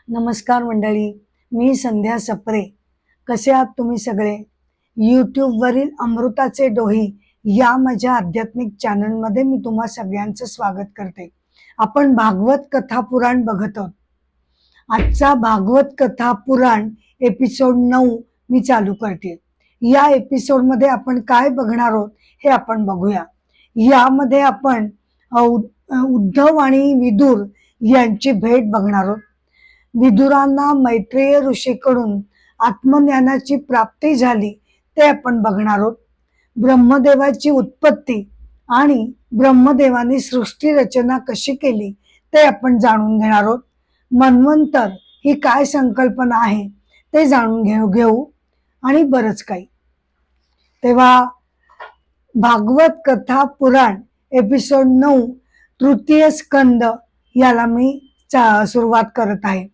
नमस्कार मंडळी, मी संध्या सप्रे. कसे आहात तुम्ही सगळे? यूट्यूबवरील अमृताचे डोही या माझ्या आध्यात्मिक चॅनलमध्ये मी तुम्हा सगळ्यांचं स्वागत करते. आपण भागवत कथा पुराण बघत आहोत. आजचा भागवत कथा पुराण एपिसोड 9 मी चालू करते. या एपिसोडमध्ये आपण काय बघणार आहोत हे आपण बघूया. यामध्ये आपण उद्धव आणि विदुर यांची भेट बघणार आहोत. विदुरांना मैत्रेय ऋषीकडून आत्मज्ञानाची प्राप्ती झाली ते आपण बघणार आहोत. ब्रह्मदेवाची उत्पत्ती आणि ब्रह्मदेवानी सृष्टी रचना कशी केली ते आपण जाणून घेणार आहोत. मन्वंतर ही काय संकल्पना आहे ते जाणून घेऊ आणि बरंच काही. तेव्हा भागवत कथा पुराण एपिसोड 9 तृतीय स्कंद याला मी सुरुवात करत आहे.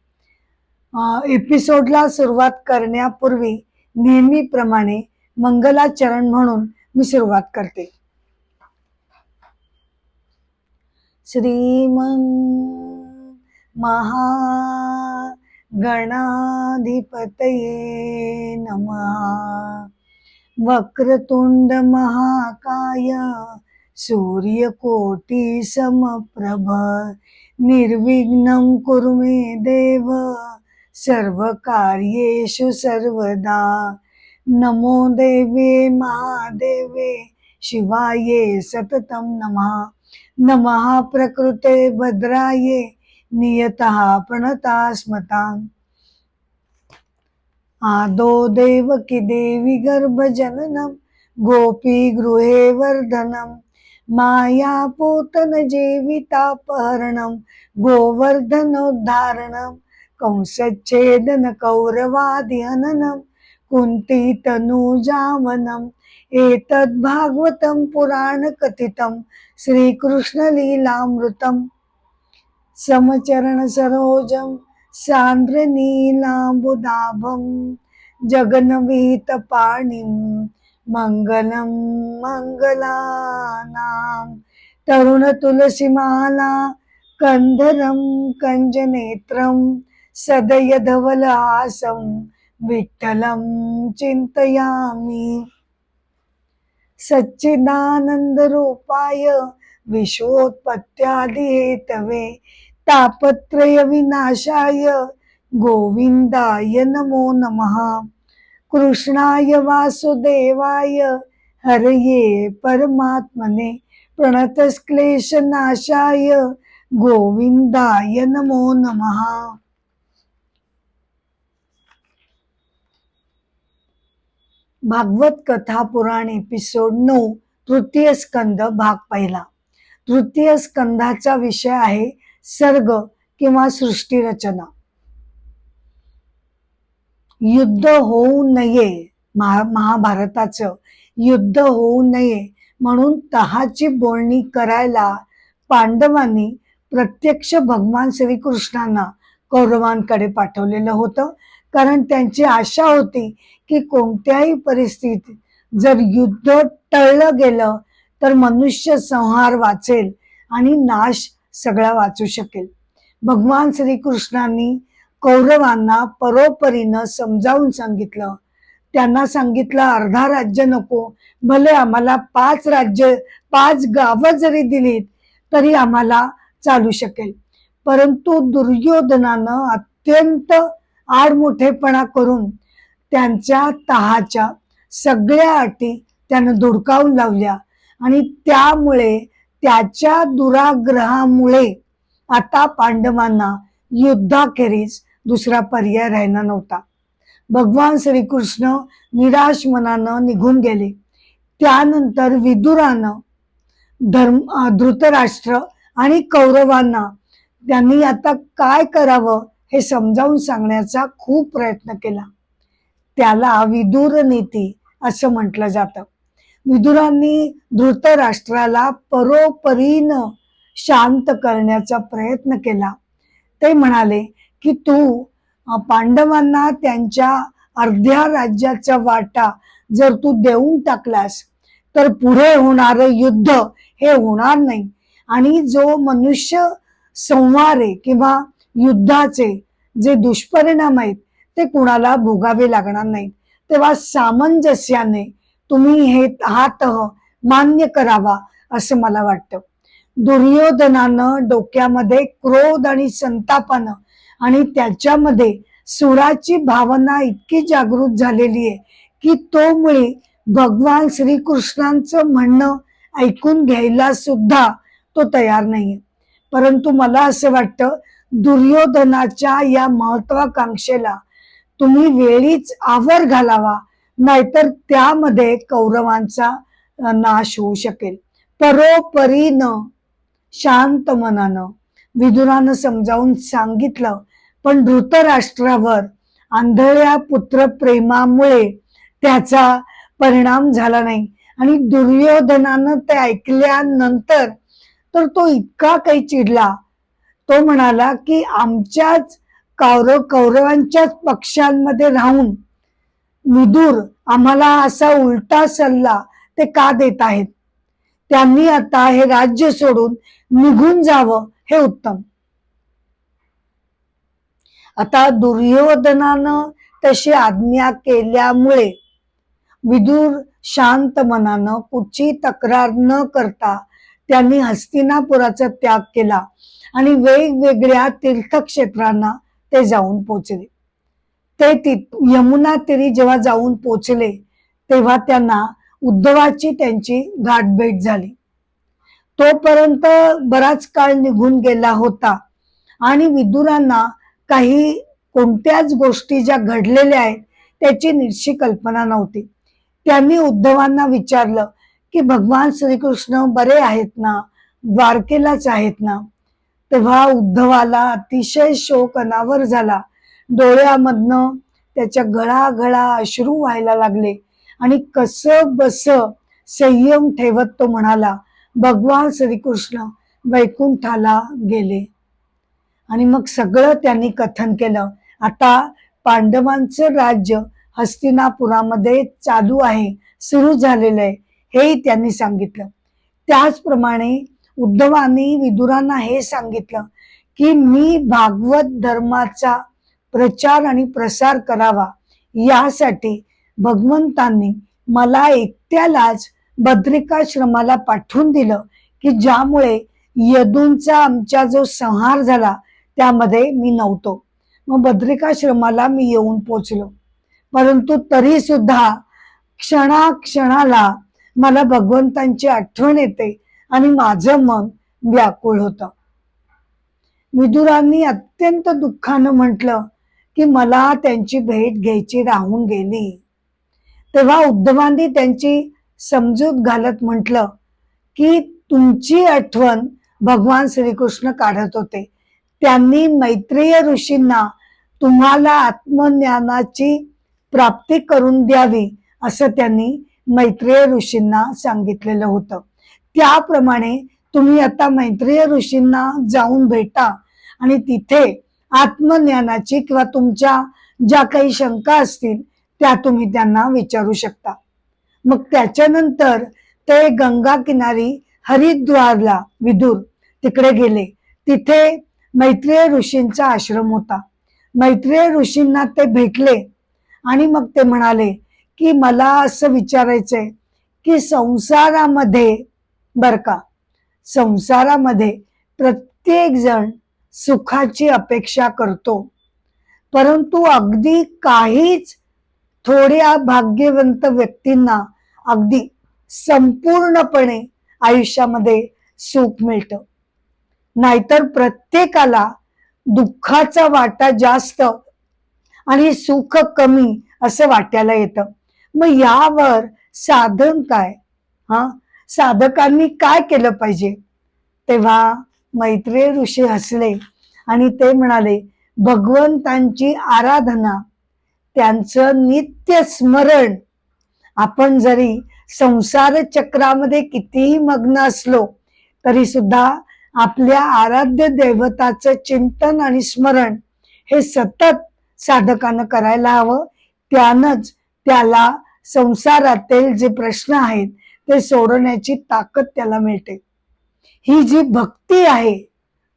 एपिसोडला सुरुवात करण्यापूर्वी नेहमीप्रमाणे मंगलाचरण म्हणून मी सुरुवात करते. श्रीमन महागणाधिपतये नमः. वक्रतुंड महाकाय सूर्यकोटी समप्रभ निर्विघ्नं कुरु मे देव सर्व कार्येषु सर्वदा. नमो देवे महादेवे शिवाये सततं नमः. नमः प्रकृते भद्राये नियतः प्रणतास्मताम्. आदो देवकी देवी गर्भजननं गोपी गृहे वर्धनं मायापूतन जीवितापहरणं गोवर्धनोद्धारणं कंसच्छेदन कौरवादि हननं कुंती तनूजावनम्. एतद् भागवतं पुराण कथितं श्रीकृष्णलीलामृतं समचरण सरोजं सांद्र नीलांबुदाभं जगन्वित पाणिं मंगलं मंगलानां. तरुण तुलसीमाला कंधरं कंजनेत्रं सदयधवलहासं विठ्ठलं चिंतयामि. सच्चिदानंदरूपाय विश्वोत्पत्त्यादिहेतवे तापत्रय विनाशाय गोविंदाय नमो नमः. कृष्णाय वासुदेवाय हरये परमात्मने प्रणतक्लेशनाशाय गोविंदाय नमो नमः. भागवत कथा पुराण एपिसोड 9 तृतीय स्कंद भाग पहिला. तृतीय स्कंदाचा विषय आहे सर्ग किंवा सृष्टी रचना. युद्ध होऊ नये, महाभारताचं युद्ध होऊ नये म्हणून तहाची बोलणी करायला पांडवांनी प्रत्यक्ष भगवान श्रीकृष्णांना कौरवांकडे पाठवलेलं होतं. कारण त्यांची आशा होती की कोणत्याही परिस्थितीत जर युद्ध टळलं गेलं तर मनुष्य संहार वाचेल आणि नाश सगळा वाचू शकेल. भगवान श्रीकृष्णांनी कौरवांना परोपरीनं समजावून सांगितलं. त्यांना सांगितलं अर्धा राज्य नको, भले आम्हाला 5 राज्य 5 गावं जरी दिलीत तरी आम्हाला चालू शकेल. परंतु दुर्योधनानं अत्यंत आडमुठेपणा करून त्यांच्या तहाच्या सगळ्या अटी त्यानं धुडकावून लावल्या आणि त्यामुळे त्याच्या दुराग्रहामुळे आता पांडवांना युद्धाखेरीज दुसरा पर्याय राहिला नव्हता. भगवान श्रीकृष्ण निराश मनानं निघून गेले. त्यानंतर विदुरानं धृतराष्ट्र आणि कौरवांना त्यांनी आता काय करावं हे समजावून सांगण्याचा खूप प्रयत्न केला. त्याला विदुर नीती असं म्हटलं जातं. विदुरांनी धृतराष्ट्राला परोपरीनं शांत करण्याचा प्रयत्न केला. ते म्हणाले की तू पांडवांना त्यांच्या अर्ध्या राज्याचा वाटा जर तू देऊन टाकलास तर पुढे होणारं युद्ध हे होणार नाही आणि जो मनुष्य संहार किंवा युद्धाचे जे दुष्परिणाम आहेत ते कुणाला भोगावे लागणार नाहीत. तेव्हा सामंजस्याने तुम्ही हा तह मान्य करावा असं मला वाटतं. दुर्योधनानं डोक्यामध्ये क्रोध आणि संतापानं आणि त्याच्यामध्ये सुराची भावना इतकी जागृत झालेली आहे की तो मुळी भगवान श्रीकृष्णांचं म्हणणं ऐकून घ्यायला सुद्धा तो तयार नाहीये. परंतु मला असं वाटतं दुर्योधनाच्या या महत्वाकांक्षेला तुम्ही वेळीच आवर घालावा, नाहीतर त्यामध्ये कौरवांचा नाश होऊ शकेल. परोपरीनं शांत मनानं विदुरानं समजावून सांगितलं, पण धृतराष्ट्रावर आंधळ्या पुत्र प्रेमामुळे त्याचा परिणाम झाला नाही आणि दुर्योधनानं ते ऐकल्यानंतर तर तो इतका काही चिडला. तो म्हणाला की आमच्याच कौरवांच्याच पक्षांमध्ये राहून विदुर आम्हाला असा उलटा सल्ला ते का देत आहेत. त्यांनी आता हे राज्य सोडून निघून जावं हे उत्तम. आता दुर्योधनानं तशी आज्ञा केल्यामुळे विदुर शांत मनानं कुठची तक्रार न करता त्यांनी हस्तिनापुराचा त्याग केला आणि वेगवेगळ्या तीर्थक्षेत्रांना ते जाऊन पोचले. ते यमुना तीरी जेव्हा जाऊन पोचले तेव्हा त्यांना उद्धवाची त्यांची गाठभेट झाली. तोपर्यंत बराच काळ निघून गेला होता आणि विदुरांना काही कोणत्याच गोष्टी ज्या घडलेल्या आहेत त्याची नीटशी कल्पना नव्हती. त्यांनी उद्धवांना विचारलं की भगवान श्रीकृष्ण बरे आहेत ना, द्वारकेलाच आहेत ना. तेव्हा उद्धवाला अतिशय शोक अनावर झाला. डोळ्यामधनं त्याच्या गळागळा अश्रू व्हायला लागले आणि कसं बस संयम ठेवत तो म्हणाला, भगवान श्रीकृष्ण वैकुंठाला गेले. आणि मग सगळं त्यांनी कथन केलं. आता पांडवांचं राज्य हस्तिनापुरामध्ये चालू आहे, सुरू झालेलं आहे, हेही त्यांनी सांगितलं. त्याचप्रमाणे उद्धवांनी विदुरांना हे सांगितलं की मी भागवत धर्माचा प्रचार आणि प्रसार करावा यासाठी भगवंतांनी मला एकट्यालाच बद्रिकाश्रमाला पाठवून दिलं की ज्यामुळे यदूंचा आमचा जो संहार झाला त्यामध्ये मी नव्हतो. मग बद्रिकाश्रमाला मी येऊन पोचलो. परंतु तरी सुद्धा क्षणाक्षणाला मला भगवंतांची आठवण येते आणि माझं मन व्याकुळ होतं. विदुरांनी अत्यंत दुःखानं म्हटलं की मला त्यांची भेट घ्यायची राहून गेली. तेव्हा उद्धवांनी त्यांची समजूत घालत म्हटलं की तुमची आठवण भगवान श्रीकृष्ण काढत होते. त्यांनी मैत्रेय ऋषींना तुम्हाला आत्मज्ञानाची प्राप्ती करून द्यावी असं त्यांनी मैत्रेय ऋषींना सांगितलेलं होतं. त्याप्रमाणे तुम्ही आता मैत्रेय ऋषींना जाऊन भेटा आणि तिथे आत्मज्ञानाची किंवा तुमच्या ज्या काही शंका असतील त्या तुम्ही त्यांना विचारू शकता. मग त्याच्यानंतर ते गंगा किनारी हरिद्वारला विदुर तिकडे गेले. तिथे मैत्रेय ऋषींचा आश्रम होता. मैत्रेय ऋषींना ते भेटले आणि मग ते म्हणाले की मला असं विचारायचंय की संसारामध्ये बर का, संसारामध्ये प्रत्येक जण सुखाची अपेक्षा करतो, परंतु अगदी काहीच थोड्या भाग्यवंत व्यक्तींना अगदी संपूर्णपणे आयुष्यामध्ये सुख मिळतं, नाहीतर प्रत्येकाला दुःखाचा वाटा जास्त आणि सुख कमी असं वाटायला येतं. मग यावर साधन काय, साधकांनी काय केलं पाहिजे. तेव्हा मैत्रेय ऋषी हसले आणि ते म्हणाले, भगवंतांची आराधना, त्यांचं नित्य स्मरण. आपण जरी संसार चक्रामध्ये कितीही मग्न असलो तरी सुद्धा आपल्या आराध्य दैवताचं चिंतन आणि स्मरण हे सतत साधकानं करायला हवं. त्यानंच त्याला संसारातील जे प्रश्न आहेत ते सोडवण्याची ताकद त्याला मिळते. ही जी भक्ती आहे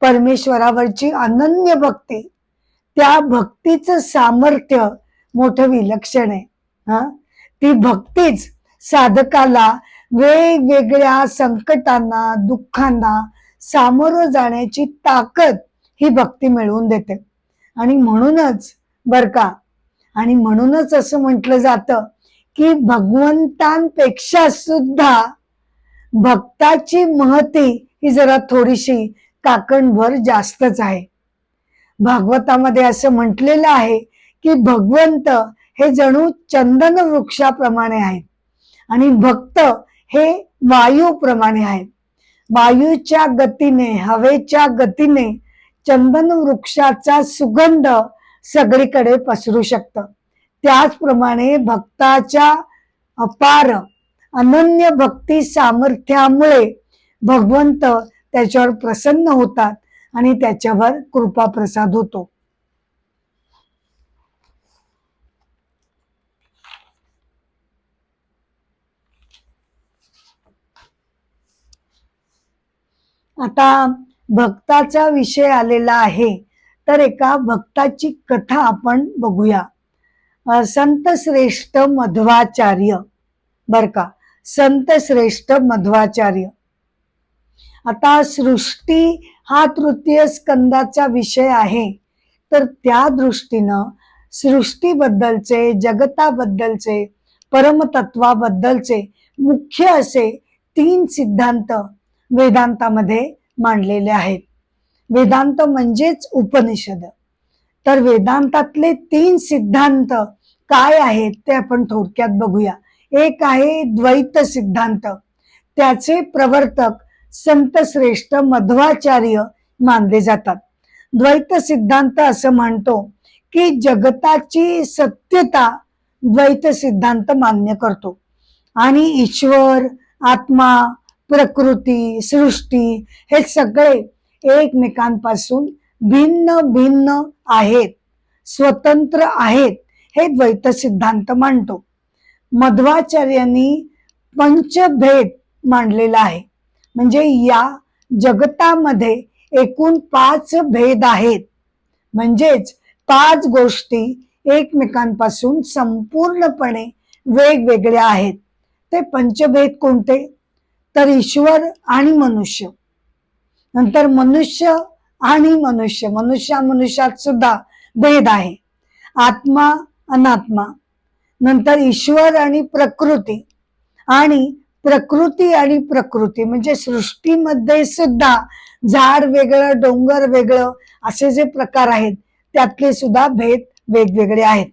परमेश्वरावरची अनन्य भक्ती, त्या भक्तीचं सामर्थ्य मोठं विलक्षण आहे. ती भक्तीच साधकाला वेगवेगळ्या संकटांना, दुःखांना सामोरं जाण्याची ताकद ही भक्ती मिळवून देते. आणि म्हणूनच बर का, आणि म्हणूनच असं म्हटलं जातं की भगवंतांपेक्षा सुद्धा भक्ताची महती ही जरा थोडीशी काकणभर जास्तच आहे. भागवतामध्ये असं म्हटलेलं आहे की भगवंत हे जणू चंदन वृक्षाप्रमाणे आहेत आणि भक्त हे वायूप्रमाणे आहेत. वायूच्या गतीने, हवेच्या गतीने चंदन वृक्षाचा सुगंध सगळीकडे पसरू शकतं. त्याचप्रमाणे भक्ताच्या अपार अनन्य भक्ती सामर्थ्यामुळे भगवंत त्याच्यावर प्रसन्न होतात आणि त्याच्यावर कृपा प्रसाद होतो. आता भक्ताचा विषय आलेला आहे, तर एका भक्ताची कथा आपण बघूया. संत श्रेष्ठ मध्वाचार्य, बर का, संत श्रेष्ठ मध्वाचार्य. आता सृष्टी हा तृतीय स्कंदाचा विषय आहे, तर त्या दृष्टीनं सृष्टीबद्दलचे, जगताबद्दलचे, परमतत्वाबद्दलचे मुख्य असे 3 सिद्धांत वेदांतामध्ये मांडलेले आहेत. वेदांत म्हणजेच उपनिषद. तर वेदांतातले 3 सिद्धांत काय आहेत ते आपण थोडक्यात बघूया. एक आहे द्वैत सिद्धांत. त्याचे प्रवर्तक संत श्रेष्ठ मध्वाचार्य मानले जातात. द्वैत सिद्धांत असं म्हणतो की जगताची सत्यता द्वैत सिद्धांत मान्य करतो आणि ईश्वर, आत्मा, प्रकृती, सृष्टी हे सगळे एकमेकांपासून भिन्न भिन्न आहेत, स्वतंत्र आहेत, हे द्वैत सिद्धांत मांडतो. मध्वाचार्यांनी पंचभेद मांडलेला आहे. म्हणजे या जगतामध्ये एकूण 5 भेद आहेत, म्हणजेच 5 गोष्टी एकमेकांपासून संपूर्णपणे वेगवेगळ्या आहेत. ते पंचभेद कोणते? तर ईश्वर आणि मनुष्य, नंतर मनुष्य आणि मनुष्य, मनुष्यात सुद्धा भेद आहे. आत्मा, अनात्मा, नंतर ईश्वर आणि प्रकृती, आणि प्रकृती आणि प्रकृती म्हणजे सृष्टीमध्ये सुद्धा झाड वेगळं, डोंगर वेगळं, असे जे प्रकार आहेत त्यातले सुद्धा भेद वेगवेगळे आहेत.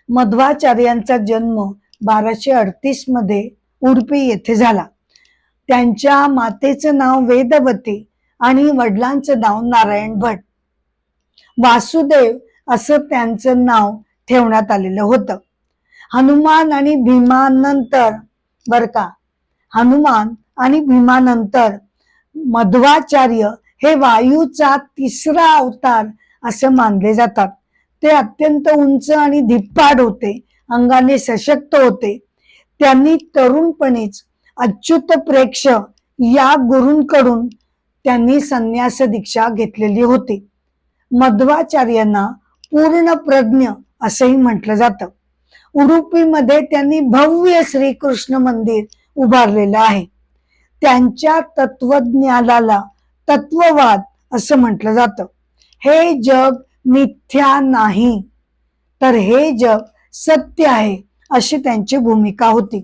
मध्वाचार्यांचा जन्म 1238 मध्ये उडपी येथे झाला. त्यांच्या मातेचं नाव वेदवती आणि वडिलांचं नाव नारायण भट. वासुदेव असं त्यांचं नाव ठेवण्यात आलेलं होतं. हनुमान आणि भीमानंतर, बर का, हनुमान आणि भीमानंतर मध्वाचार्य हे वायूचा 3रा अवतार असं मानले जातात. ते अत्यंत उंच आणि धिप्पाड होते, अंगाने सशक्त होते. त्यांनी तरुणपणीच अच्युत प्रेक्ष या गुरूंकडून त्यांनी संन्यास दीक्षा घेतलेली होती. मध्वाचार्यांना पूर्ण प्रज्ञ असंही म्हटलं जातं. उडुपीमध्ये त्यांनी भव्य श्रीकृष्ण मंदिर उभारलेलं आहे. त्यांच्या तत्वज्ञानाला तत्ववाद असं म्हटलं जातं. हे जग मिथ्या नाही, तर हे जग सत्य आहे, अशी त्यांची भूमिका होती.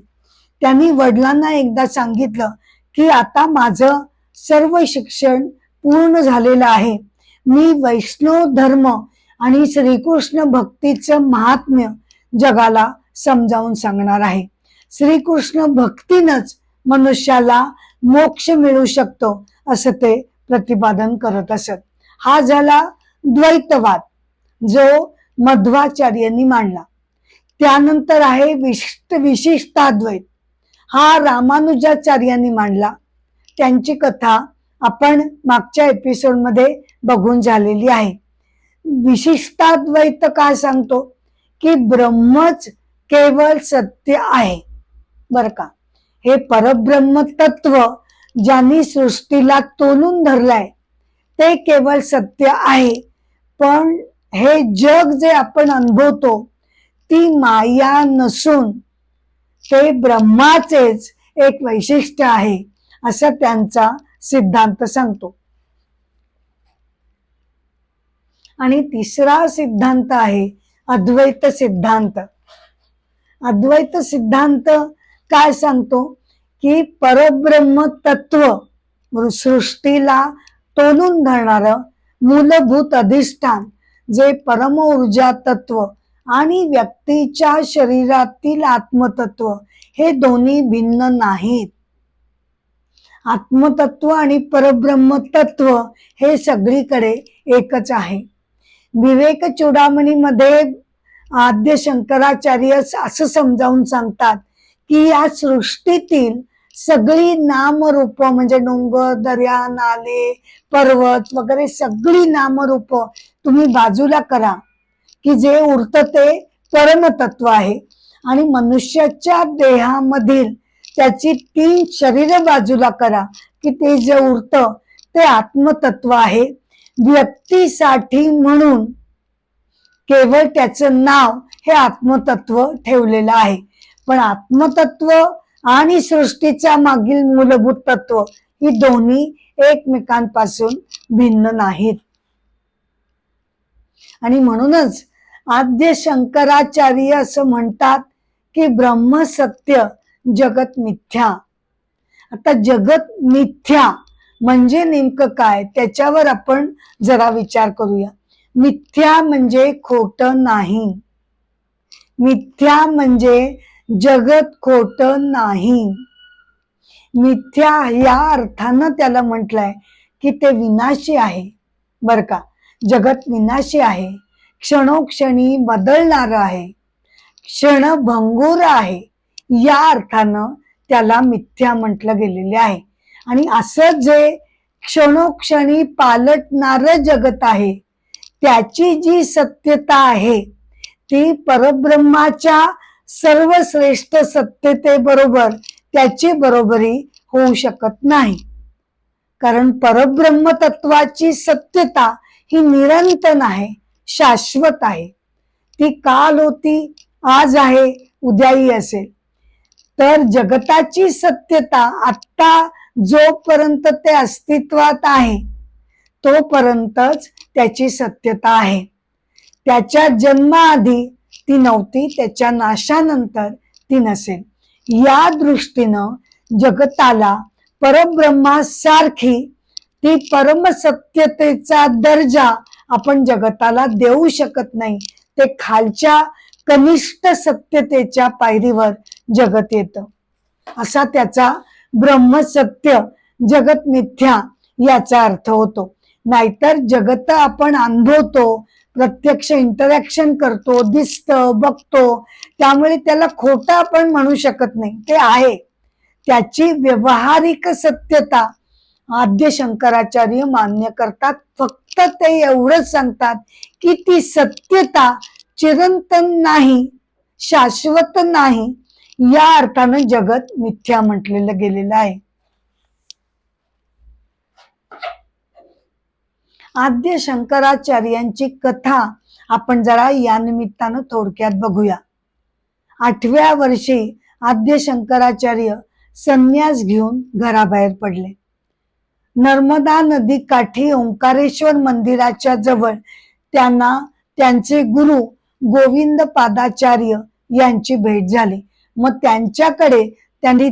त्यांनी वडिलांना एकदा सांगितलं की आता माझं सर्व शिक्षण पूर्ण झालेलं आहे. मी वैष्णव धर्म आणि श्रीकृष्ण भक्तीचं महात्म्य जगाला समजावून सांगणार आहे. श्रीकृष्ण भक्तीनच मनुष्याला मोक्ष मिळू शकतो असं ते प्रतिपादन करत असत. हा झाला द्वैतवाद जो मध्वाचार्यांनी मांडला. त्यानंतर आहे विशिष्टाद्वैत. हा रामानुजाचार्यांनी मांडला. त्यांची कथा आपण मागच्या एपिसोडमध्ये बघून झालेली आहे. विशिष्टाद्वैत काय सांगतो की ब्रह्मच केवळ सत्य आहे, बर का. हे परब्रह्म तत्व ज्यांनी सृष्टीला तोलून धरलाय ते केवळ सत्य आहे. पण हे जग जे आपण अनुभवतो ती माया नसून ते ब्रह्माचेच एक वैशिष्ट्य आहे, असं त्यांचा सिद्धांत सांगतो. आणि तिसरा सिद्धांत आहे अद्वैत सिद्धांत. अद्वैत सिद्धांत काय सांगतो की परब्रह्म तत्व सृष्टीला तोलून धरणारं मूलभूत अधिष्ठान जे परम ऊर्जा तत्व आणि व्यक्तीच्या शरीरातील आत्मतत्व हे दोन्ही भिन्न नाहीत. आत्मतत्व आणि परब्रह्म तत्व हे सगळीकडे एकच आहे. विवेक चूडामणीमध्ये आद्य शंकराचार्य असं समजावून सांगतात की या सृष्टीतील सगळी नामरूप म्हणजे डोंगर, दर्या, नाले, पर्वत वगैरे सगळी नामरूप तुम्ही बाजूला करा की जे उरतं ते परमतत्व आहे. आणि मनुष्याच्या देहामधील त्याची 3 शरीर बाजूला करा की ते जे उरतं ते आत्मतत्व आहे. व्यक्तीसाठी म्हणून केवळ त्याचं नाव हे आत्मतत्व ठेवलेलं आहे. पण आत्मतत्व आणि सृष्टीच्या मागील मूलभूत तत्व ही दोन्ही एकमेकांपासून भिन्न नाहीत. आणि म्हणूनच आद्य शंकराचार्य असं म्हणतात की ब्रह्म सत्य जगत मिथ्या. आता जगत मिथ्या म्हणजे नेमकं काय त्याच्यावर आपण जरा विचार करूया. मिथ्या म्हणजे खोटं नाही. मिथ्या म्हणजे जगत खोटं नाही. मिथ्या या अर्थानं त्याला म्हटलंय की ते विनाशी आहे. बर का, जगत विनाशी आहे, क्षणोक्षणी बदलणार आहे, क्षणभंगूर आहे, या अर्थानं त्याला मिथ्या म्हटलं गेलेले आहे. आणि असं जे क्षणोक्षणी पालटणारं जगत आहे त्याची जी सत्यता आहे ती परब्रह्माच्या सर्वश्रेष्ठ सत्यतेबरोबर त्याची बरोबरी होऊ शकत नाही. कारण परब्रह्म तत्वाची सत्यता ही निरंतर आहे, शाश्वत आहे. ती काल होती, आज आहे, उद्याही असेल. तर जगताची सत्यता आत्ता जोपर्यंत ते अस्तित्वात आहे तोपर्यंतच त्याची सत्यता आहे. त्याच्या जन्माआधी ती नव्हती, त्याच्या नाशानंतर ती नसेल. या दृष्टीनं जगताला परब्रह्मासारखी ती परमसत्यतेचा दर्जा आपण जगताला देऊ शकत नाही. ते खालच्या कनिष्ठ सत्यतेच्या पायरीवर जगत येतं. असा त्याचा ब्रह्मसत्य जगत मिथ्या याचा अर्थ होतो. नाहीतर जगत आपण अनुभवतो, प्रत्यक्ष इंटरॅक्शन करतो, दिसतं, बघतो, त्यामुळे त्याला खोटं आपण म्हणू शकत नाही. ते आहे. त्याची व्यवहारिक सत्यता आद्य शंकराचार्य मान्य करतात. फक्त ते एवढंच सांगतात की ती सत्यता चिरंतन नाही, शाश्वत नाही. या अर्थानं जगत मिथ्या म्हटलेलं गेलेलं आहे. आद्य शंकराचार्यांची कथा आपण जरा या निमित्तानं थोडक्यात बघूया. 8व्या वर्षी आद्य शंकराचार्य संन्यास घेऊन घराबाहेर पडले. नर्मदा नदी काठी ओंकारेश्वर मंदिराच्या जवळ त्यांना त्यांचे गुरु गोविंद पादाचार्य यांची भेट झाली. मग त्यांच्याकडे त्यांनी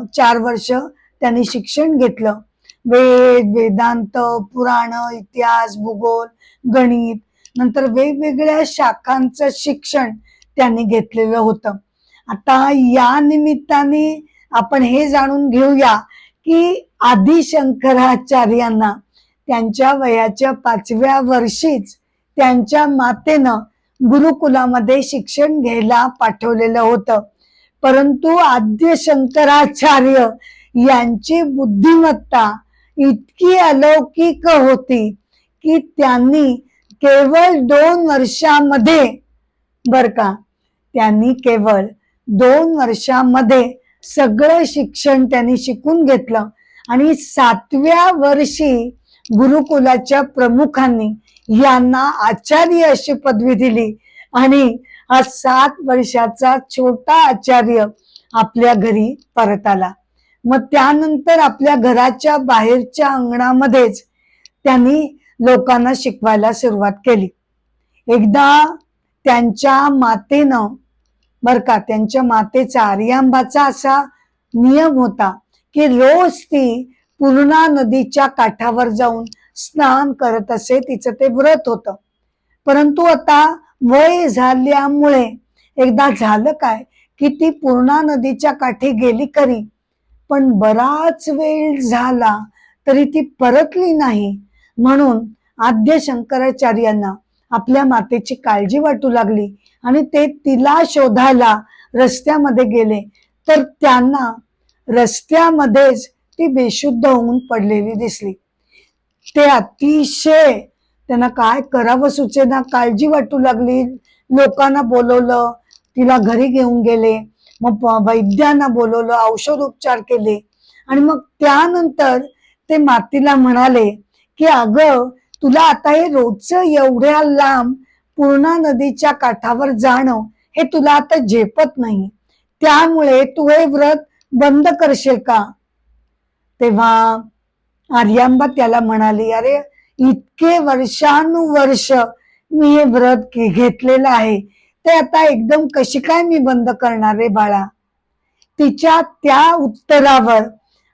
4 वर्ष त्यांनी शिक्षण घेतलं. वेद, वेदांत, पुराण, इतिहास, भूगोल, गणित, नंतर वेगवेगळ्या शाखांचं शिक्षण त्यांनी घेतलेलं होतं. आता या निमित्ताने आपण हे जाणून घेऊया की आदि शंकराचार्यांना त्यांच्या वयाच्या 5व्या वर्षीच त्यांच्या मातेनं गुरुकुलामध्ये शिक्षण घ्यायला पाठवलेलं होतं. परंतु आद्य शंकराचार्य यांची बुद्धिमत्ता इतकी अलौकिक होती की त्यांनी केवळ 2 वर्षामध्ये बर का, त्यांनी केवळ 2 वर्षामध्ये सगळं शिक्षण त्यांनी शिकून घेतलं. आणि 7व्या वर्षी गुरुकुलाच्या प्रमुखांनी यांना आचार्य अशी पदवी दिली आणि हा 7 वर्षाचा छोटा आचार्य आपल्या घरी परत आला. मग त्यानंतर आपल्या घराच्या बाहेरच्या अंगणामध्येच त्यांनी लोकांना शिकवायला सुरुवात केली. एकदा त्यांच्या मातेनं बर का, त्यांच्या मातेचा आर्यांबाचा असा नियम होता की रोज ती पूर्णा नदीच्या काठावर जाऊन स्नान करत असे. तिचं ते व्रत होतं. परंतु आता वय झाल्यामुळे एकदा झालं काय की ती पूर्णा नदीच्या काठी गेली खरी, पण बराच वेळ झाला तरी ती परतली नाही. म्हणून आद्य शंकराचार्यांना आपल्या मातेची काळजी वाटू लागली आणि ते तिला शोधायला रस्त्यामध्ये गेले. तर त्यांना रस्त्यामध्येच ती बेशुद्ध होऊन पडलेली दिसली. ते अतिशय त्यांना काय करावं सुचेना, काळजी वाटू लागली. लोकांना बोलवलं, तिला घरी घेऊन गेले, मग वैद्यांना बोलवलं, औषधोपचार केले आणि मग त्यानंतर ते मातीला म्हणाले की अगं, तुला आता हे रोजचं एवढ्या लांब पूर्णा नदीच्या काठावर जाणं हे तुला आता झेपत नाही, त्यामुळे तू हे व्रत बंद करशील का? तेव्हा आर्यांबा त्याला म्हणाली, अरे इतके वर्षानुवर्ष मी हे व्रत घेतलेलं आहे, ते आता एकदम कशी काय मी बंद करणार रे बाळा? तिच्या त्या उत्तरावर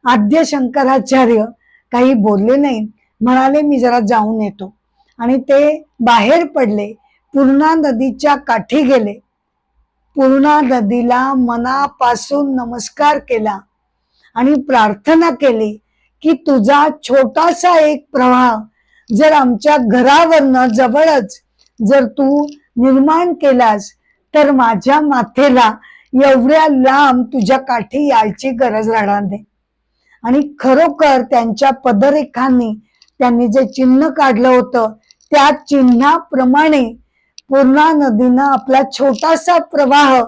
आद्य शंकराचार्य काही बोलले नाही. म्हणाले मी जरा जाऊन येतो. आणि ते बाहेर पडले, पूर्णा नदीच्या काठी गेले, पूर्णा नदीला मनापासून नमस्कार केला आणि प्रार्थना केली की तुझा छोटासा एक प्रवाह जर आमच्या घरावरनं जवळच जर तू निर्माण केलास तर माझ्या माथेला एवढ्या लांब तुझ्या काठी यायची गरज राहणार नाही. आणि खरोखर त्यांच्या पदरेखांनी त्यांनी जे चिन्ह काढलं होतं त्या चिन्हाप्रमाणे पूर्णा नदीनं आपला छोटासा प्रवाह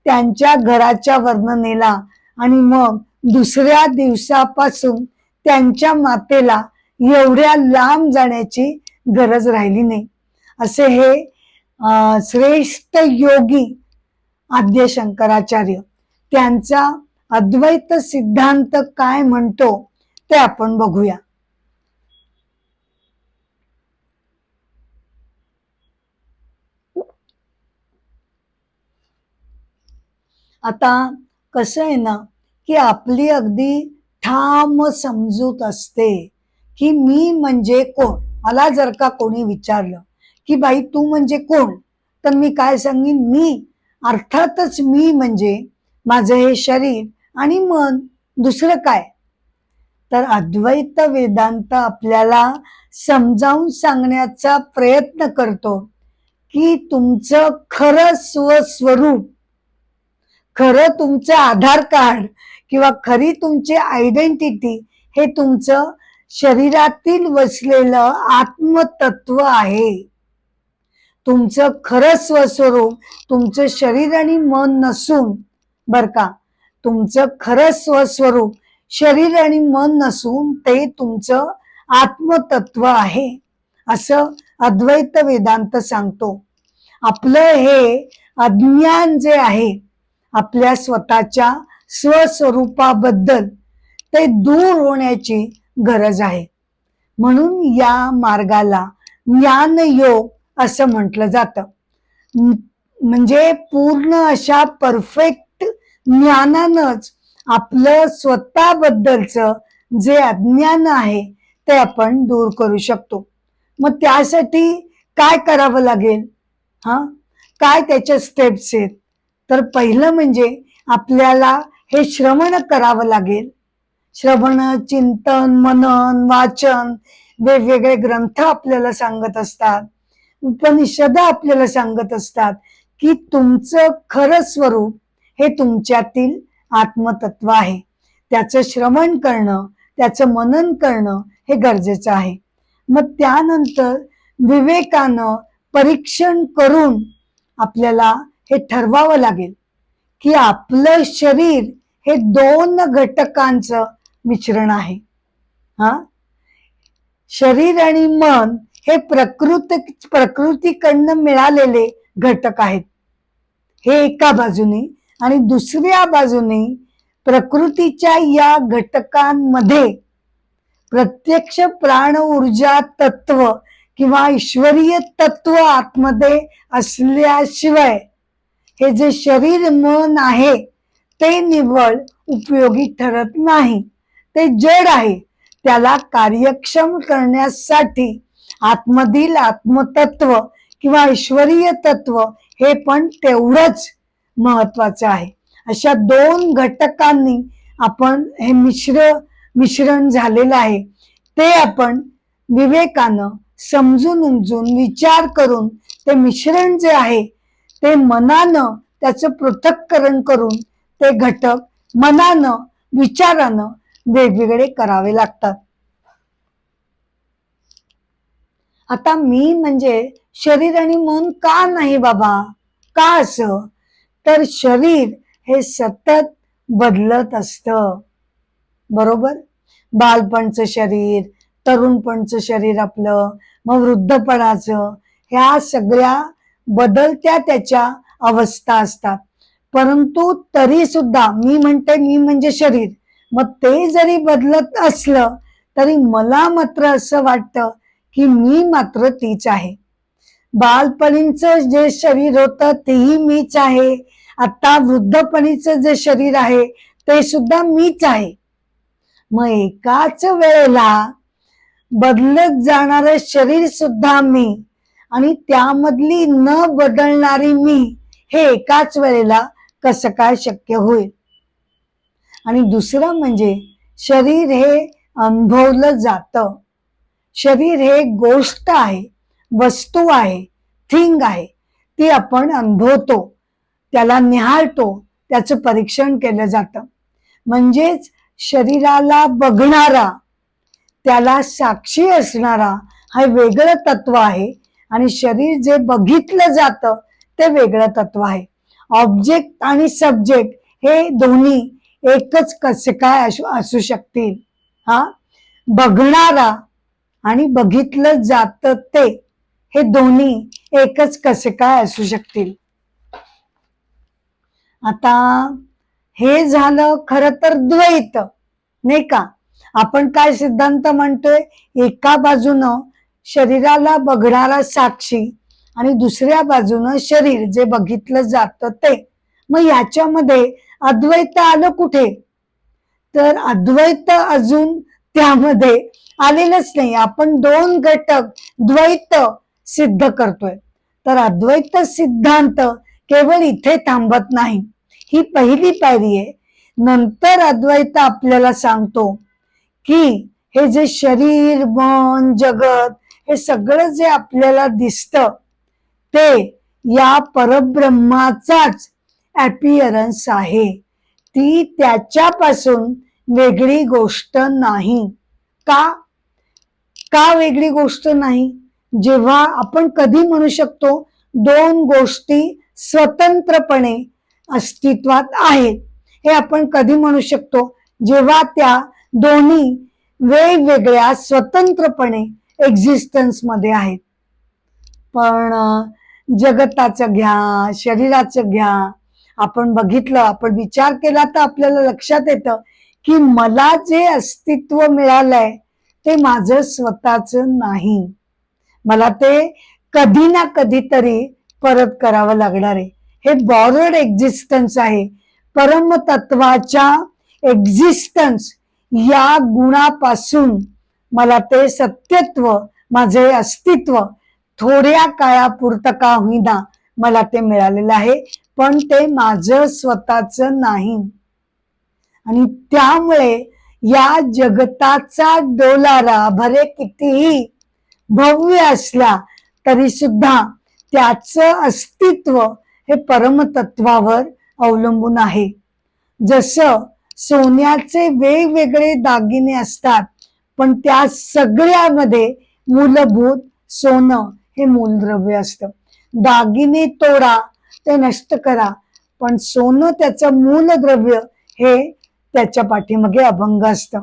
त्यांच्या घराच्या वरनं नेला आणि मग दुसऱ्या दिवसापासून त्यांच्या मातेला एवढ्या लांब जाण्याची गरज राहिली नाही. असे हे श्रेष्ठ योगी आद्य शंकराचार्य, त्यांचा अद्वैत सिद्धांत काय म्हणतो ते आपण बघूया. आता कसं आहे ना की आपली अगदी ठाम समजूत असते की मी म्हणजे कोण. मला जर का कोणी विचारलं की बाई तू म्हणजे कोण, तर मी काय सांगेन, मी अर्थातच मी म्हणजे माझं हे शरीर आणि मन, दुसरं काय. तर अद्वैत वेदांत आपल्याला समजावून सांगण्याचा प्रयत्न करतो की तुमचं खरं स्वस्वरूप, खरं तुमचं आधार कार्ड किंवा खरी तुमची आयडेंटिटी हे तुमचं शरीरातील वसलेलं आत्मतत्व आहे. तुमचं खरं स्वस्वरूप तुमचं शरीर आणि मन नसून, बर का, तुमचं खरं स्वस्वरूप शरीर आणि मन नसून ते तुमचं आत्मतत्व आहे, असं अद्वैत वेदांत सांगतो. आपलं हे अज्ञान जे आहे आपल्या स्वतःच्या स्वस्वरूपाबद्दल, ते दूर होण्याची गरज आहे. म्हणून या मार्गाला ज्ञानयोग असं म्हटलं जातं. म्हणजे पूर्ण अशा परफेक्ट ज्ञानानंच आपलं स्वतःबद्दलचं जे अज्ञान आहे ते आपण दूर करू शकतो. मग त्यासाठी काय करावं लागेल, काय त्याच्या स्टेप्स आहेत? तर पहिलं म्हणजे आपल्याला हे श्रवण करावं लागेल. श्रवण, चिंतन, मनन, वाचन, वेगवेगळे ग्रंथ आपल्याला सांगत असतात, उपनिषद आपल्याला सांगत असतात की तुमचं खरं स्वरूप हे तुमच्यातील आत्मतत्व आहे. त्याचं श्रवण करणं, त्याचं मनन करणं हे गरजेचं आहे. मग त्यानंतर विवेकानं परीक्षण करून आपल्याला हे ठरवावं लागेल की आपलं शरीर हे 2 घटकांचं मिश्रण आहे. शरीर आणि मन हे प्रकृतीकडनं मिळालेले घटक आहेत, हे एका बाजूने. आणि दुसऱ्या बाजूने प्रकृतीच्या या घटकांमध्ये प्रत्यक्ष प्राण ऊर्जा तत्व किंवा ईश्वरीय तत्व आतमध्ये असल्याशिवाय हे जे शरीर मन आहे ते निव्वळ उपयोगी ठरत नाही. ते जड आहे. त्याला कार्यक्षम करण्यासाठी आतमधील आत्मतत्व किंवा ईश्वरीय तत्व हे पण तेवढंच महत्वाचं आहे. अशा दोन घटकांनी आपण हे मिश्रण झालेलं आहे. ते आपण विवेकानं समजून उमजून विचार करून ते मिश्रण जे आहे ते मनानं त्याचं पृथक्करण करून ते घटक मनानं विचारानं वेगवेगळे करावे लागतात. आता मी म्हणजे शरीर आणि मन का नाही बाबा? का असं? तर शरीर हे सतत बदलत असतं, बरोबर? बालपणचं शरीर, तरुणपणचं शरीर आपलं, मग वृद्धपणाचं, ह्या सगळ्या बदलत्या त्याच्या अवस्था असतात. परंतु तरी सुद्धा मी म्हणते मी म्हणजे शरीर, मग ते जरी बदलत असलं तरी मला मात्र असं वाटतं की मी मात्र तीच आहे. बालपणीचं जे शरीर होतं तेही मीच आहे. आता वृद्धपणीचं जे शरीर आहे ते सुद्धा मीच आहे. मग एकाच वेळेला बदलत जाणारं शरीर सुद्धा मी आणि त्यामधली न बदलणारी मी हे एकाच वेळेला कसं काय शक्य होईल? आणि दुसरं म्हणजे शरीर हे अनुभवलं जातं. शरीर हे गोष्ट आहे, वस्तू आहे, थिंग आहे. ती आपण अनुभवतो, त्याला निहाळतो, त्याचं परीक्षण केलं जातं. म्हणजेच शरीराला बघणारा, त्याला साक्षी असणारा हा वेगळं तत्व आहे आणि शरीर जे बघितलं जातं ते वेगळं तत्व आहे. ऑब्जेक्ट आणि सब्जेक्ट हे दोन्ही एकच कसे काय असू शकतील? हा, बघणारा आणि बघितलं जातं ते हे दोन्ही एकच कसे काय असू शकतील? आता हे झालं खरं तर द्वैत, नाही का? आपण काय सिद्धांत म्हणतोय? एका बाजूनं शरीराला बघणारा साक्षी आणि दुसऱ्या बाजूनं शरीर जे बघितलं जातं ते. मग याच्यामध्ये अद्वैत आलं कुठे? तर अद्वैत अजून त्यामध्ये आलेलंच नाही. आपण दोन घटक द्वैत सिद्ध करतोय. तर अद्वैत सिद्धांत केवळ इथे थांबत नाही. ही पहिली पायरी आहे. नंतर अद्वैत आपल्याला सांगतो की हे जे शरीर मन जगत हे सगळं जे आपल्याला दिसतं ते या परब्रह्माचाच ॲपिअरन्स आहे. ती त्याच्यापासून वेगळी गोष्ट नाही. का वेगळी गोष्ट नाही? जेव्हा आपण कधी म्हणू शकतो दोन गोष्टी स्वतंत्रपणे अस्तित्वात आहेत? हे आपण कधी म्हणू शकतो? जेव्हा त्या दोन्ही वेगवेगळ्या स्वतंत्रपणे एक्झिस्टन्स मध्ये आहेत. पण जगताचं घ्या, शरीराचं घ्या, आपण बघितलं, आपण विचार केला तर आपल्याला लक्षात येतं की मला जे अस्तित्व मिळालंय ते माझं स्वतःच नाही. मला ते कधी ना कधीतरी परत करावं लागणार आहे. हे बॉरोड एक्झिस्टन्स आहे. परमतत्वाच्या एक्झिस्टन्स या गुणापासून मला ते सत्यत्व, माझे अस्तित्व थोड्या काळापुरतं का होईना मला ते मिळालेलं आहे, पण ते माझं स्वतःच नाही. आणि त्यामुळे या जगताचा डोलारा भले कितीही भव्य असला तरी सुद्धा त्याचं अस्तित्व हे परमतत्वावर अवलंबून आहे. जसं सोन्याचे वेगवेगळे दागिने असतात पण त्या सगळ्यामध्ये मूलभूत सोनं हे मूलद्रव्य असतं. दागिने तोडा, ते नष्ट करा, पण सोनं त्याचं मूलद्रव्य हे त्याच्या पाठीमागे अभंग असतं.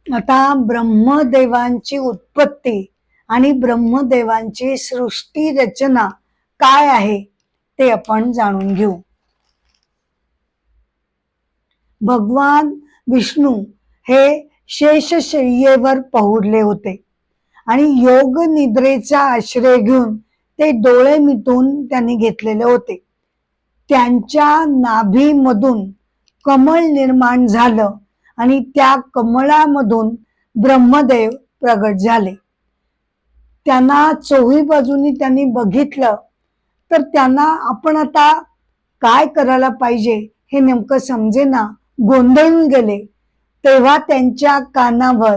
आता ब्रह्मदेवांची उत्पत्ती आणि ब्रह्मदेवांची सृष्टी रचना काय आहे ते आपण जाणून घेऊ. भगवान विष्णू हे शेषशय्येवर पहुडले होते आणि योग निद्रेचा आश्रय घेऊन ते डोळे मिटून त्यांनी घेतलेले होते. त्यांच्या नाभीमधून कमळ निर्माण झालं आणि त्या कमळामधून ब्रह्मदेव प्रगट झाले. त्यांना चोही बाजूनी त्यांनी बघितलं तर त्यांना आपण आता काय करायला पाहिजे हे नेमकं समजेना, गोंधळून गेले. तेव्हा त्यांच्या कानावर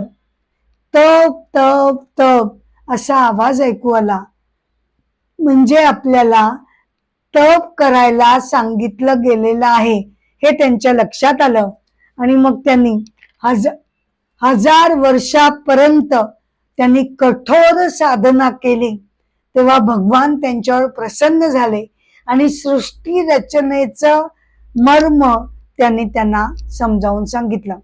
तप तप तप असा आवाज ऐकू आला. म्हणजे आपल्याला तप करायला सांगितलं गेलेलं आहे हे त्यांच्या लक्षात आलं आणि मग त्यांनी हजार वर्षापर्यंत त्यांनी कठोर साधना केली. तेव्हा भगवान त्यांच्यावर प्रसन्न झाले आणि सृष्टी रचनेचं मर्म त्यांनी त्यांना समजावून सांगितलं.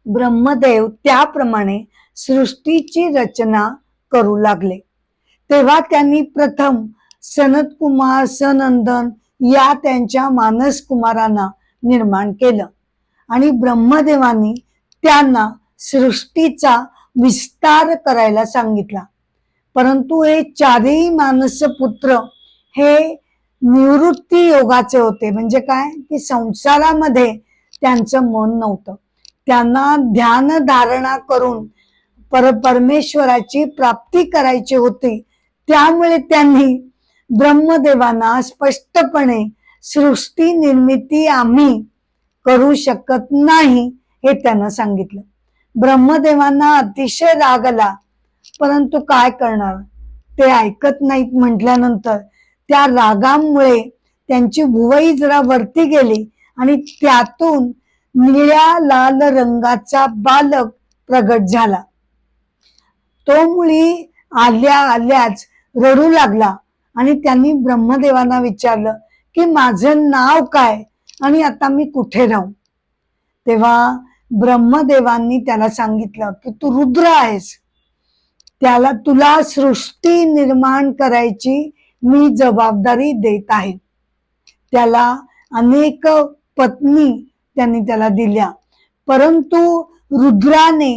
ब्रह्मदेव त्याप्रमाणे सृष्टीची रचना करू लागले. तेव्हा त्यांनी प्रथम सनत कुमार, सनंदन या त्यांच्या मानस कुमारांना निर्माण केलं आणि ब्रह्मदेवांनी त्यांना सृष्टीचा विस्तार करायला सांगितला. परंतु हे चारही मानस पुत्र हे निवृत्ती योगाचे होते. म्हणजे काय की संसारामध्ये त्यांचं मन नव्हतं. त्यांना ध्यान धारणा करून परमेश्वराची प्राप्ती करायची होती. त्यामुळे त्यांनी ब्रह्मदेवांना स्पष्टपणे सृष्टी निर्मिती आम्ही करू शकत नाही हे त्यांना सांगितलं. ब्रह्मदेवांना अतिशय राग आला, परंतु काय करणार, ते ऐकत नाहीत. म्हटल्यानंतर त्या रागामुळे त्यांची भुवई जरा वरती गेली आणि त्यातून निळ्या लाल रंगाचा बालक प्रगट झाला. तो मुली आल्या आल्याच रडू लागला आणि त्यांनी ब्रह्मदेवांना विचारलं की माझं नाव काय आणि आता मी कुठे राहू. तेव्हा ब्रह्मदेवांनी त्याला सांगितलं की तू रुद्र आहेस, तुला सृष्टी निर्माण करायची मी जबाबदारी देत आहे. त्याला अनेक पत्नी त्यांनी त्याला दिल्या, परंतु रुद्राने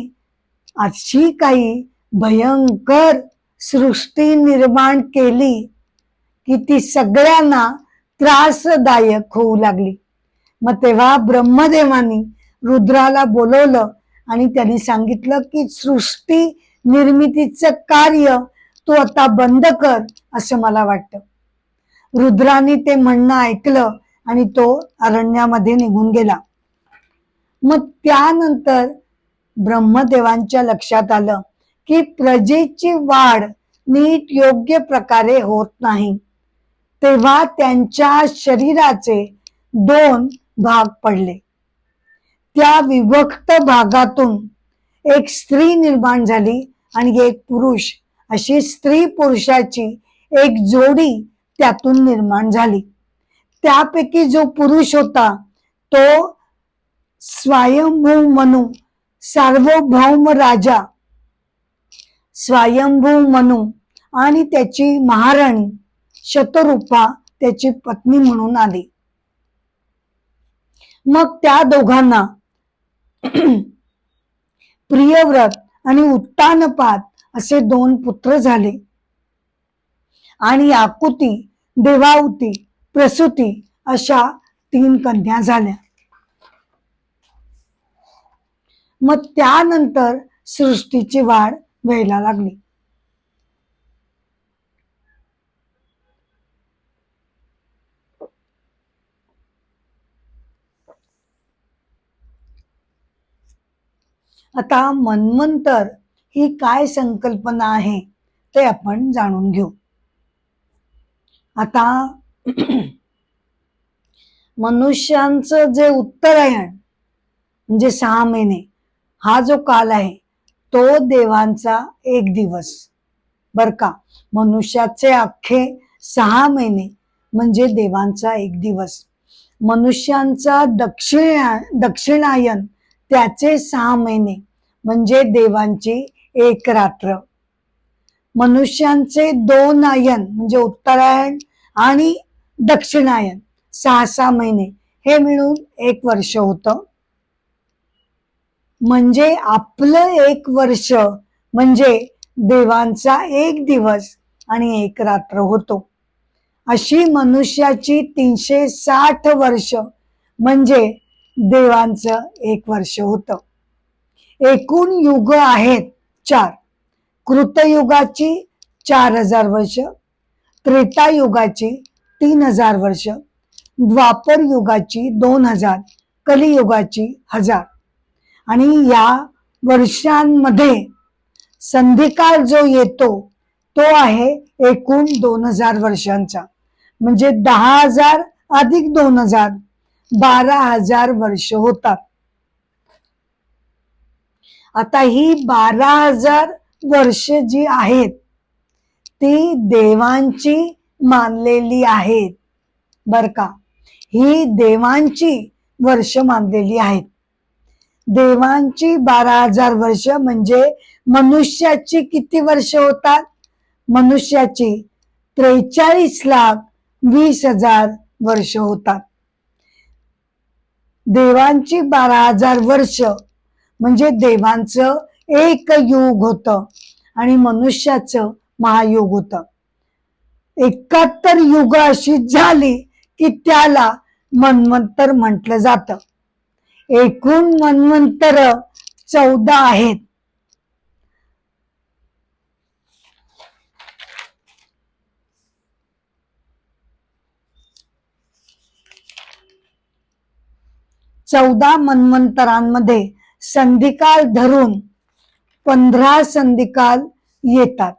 अशी काही भयंकर सृष्टी निर्माण केली की ती सगळ्यांना त्रासदायक होऊ लागली. मग तेव्हा ब्रह्मदेवानी रुद्राला बोलवलं आणि त्यांनी सांगितलं की सृष्टी निर्मितीचं कार्य तू आता बंद कर असं मला वाटतं. रुद्राने ते म्हणणं ऐकलं आणि तो अरण्यामध्ये निघून गेला. मग त्यानंतर ब्रह्मदेवांच्या लक्षात आलं की प्रजेची वाढ नीट योग्य प्रकारे होत नाही. तेव्हा त्यांच्या शरीराचे 2 भाग पडले. त्या विभक्त भागातून एक स्त्री निर्माण झाली आणि एक पुरुष, अशी स्त्री पुरुषाची एक जोडी त्यातून निर्माण झाली. त्यापैकी जो पुरुष होता तो स्वयंभू मनु, सार्वभौम राजा स्वयंभू मनु आणि त्याची महाराणी शतरूपा त्याची पत्नी म्हणून आली. मग त्या दोघांना प्रियव्रत आणि उत्तानपाद असे 2 पुत्र झाले आणि आकुती, देवाहुती, प्रसूती अशा 3 कन्या झाल्या. मग त्यानंतर सृष्टीची वाढ व्हायला लागली. आता मन्वंतर ही काय संकल्पना आहे ते आपण जाणून घेऊ. आता मनुष्यांचं जे उत्तरायण म्हणजे 6 महिने हा जो काल आहे तो देवांचा 1 दिवस बर का. मनुष्याचे अख्खे 6 महिने म्हणजे देवांचा 1 दिवस. मनुष्यांचा दक्षिणायन त्याचे 6 महिने म्हणजे देवांची 1 रात्र. मनुष्यांचे 2 आयन म्हणजे उत्तरायण आणि दक्षिणायन 6 महिने हे मिळून 1 वर्ष होतं. म्हणजे आपलं 1 वर्ष म्हणजे देवांचा 1 दिवस आणि 1 रात्र होतो. अशी मनुष्याची 360 वर्ष म्हणजे देवांचं 1 वर्ष होतं. एकूण युग आहेत 4. कृतयुगाची 4000 वर्ष, त्रेतायुगाची 3000 वर्ष, द्वापर युगाची 2000, कलियुगाची 1000. आणि या वर्षांमध्ये संधिकाल जो येतो तो आहे एकूण 2000 वर्षांचा. म्हणजे 10,000 अधिक 2000 12,000 वर्ष होतात. आता ही 12,000 वर्ष जी आहेत ती देवांची मानलेली आहेत बर का. ही देवांची वर्ष मानलेली आहेत. देवांची 12,000 वर्ष म्हणजे मनुष्याची किती वर्ष होतात? मनुष्याची 43,20,000 वर्ष होतात. देवांची 12,000 वर्ष म्हणजे देवांचं 1 युग होतं आणि मनुष्याचं महायुग होतं. 71 युग अशी झाली की त्याला मन्वंतर म्हटलं जातं. एकूण मन्वंतर 14 आहेत. चौदा मन्वंतरांमध्ये संधिकाल धरून 15 संधिकाल येतात.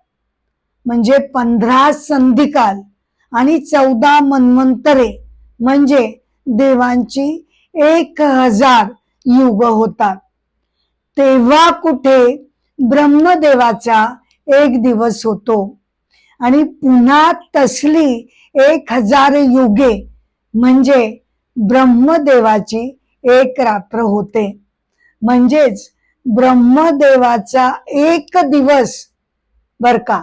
म्हणजे 15 संधिकाल आणि 14 मन्वंतरे म्हणजे देवांची 1000 युग होतात. तेव्हा कुठे ब्रह्मदेवाचा 1 दिवस होतो आणि पुन्हा तसली 1000 युगे म्हणजे ब्रह्मदेवाची 1 रात्र होते. म्हणजेच ब्रह्मदेवाचा 1 दिवस बर का.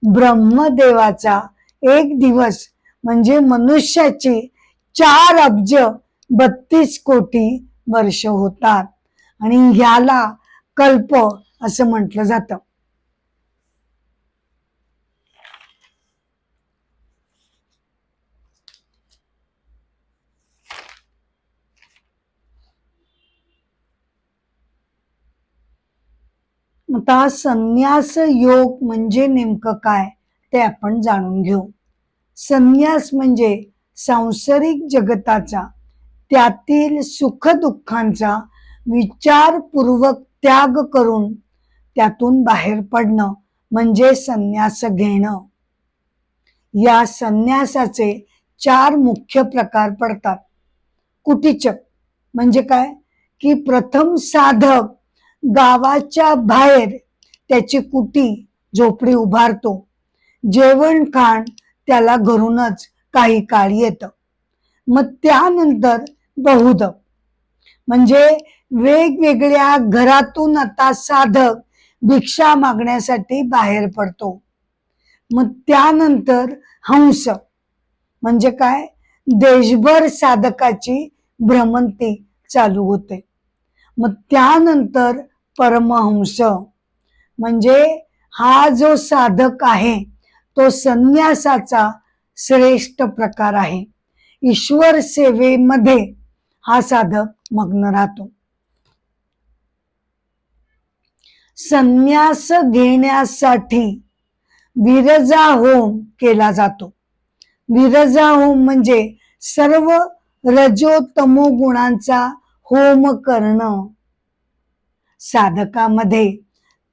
ब्रह्मदेवाचा 1 दिवस म्हणजे मनुष्याची 4,32,कोटी वर्ष होतात आणि ह्याला कल्प असं म्हटलं जातं. आता संन्यास योग म्हणजे नेमकं काय ते आपण जाणून घेऊ. संन्यास म्हणजे सांसारिक जगताचा त्यातील सुखदुःखांचा विचारपूर्वक त्याग करून त्यातून बाहेर पडणं म्हणजे संन्यास घेणं. या संन्यासाचे 4 मुख्य प्रकार पडतात. कुटीचक म्हणजे काय की प्रथम साधक गावाच्या बाहेर त्याची कुटी झोपडी उभारतो. जेवण खाण त्याला घरूनच काही काळ येतं. मग त्यानंतर बहुधक म्हणजे वेगवेगळ्या घरातून आता साधक भिक्षा मागण्यासाठी बाहेर पडतो. मग त्यानंतर हंस म्हणजे काय देशभर साधकाची भ्रमंती चालू होते. मग त्यानंतर परमहंस म्हणजे हा जो साधक आहे तो संन्यासाचा श्रेष्ठ प्रकार आहे. ईश्वर सेवेमध्ये हा साधक मग्न राहतो. संन्यास घेण्यासाठी विरजा होम केला जातो. विरजा होम म्हणजे सर्व रजो तमो गुणांचा होम करणं. साधकामध्ये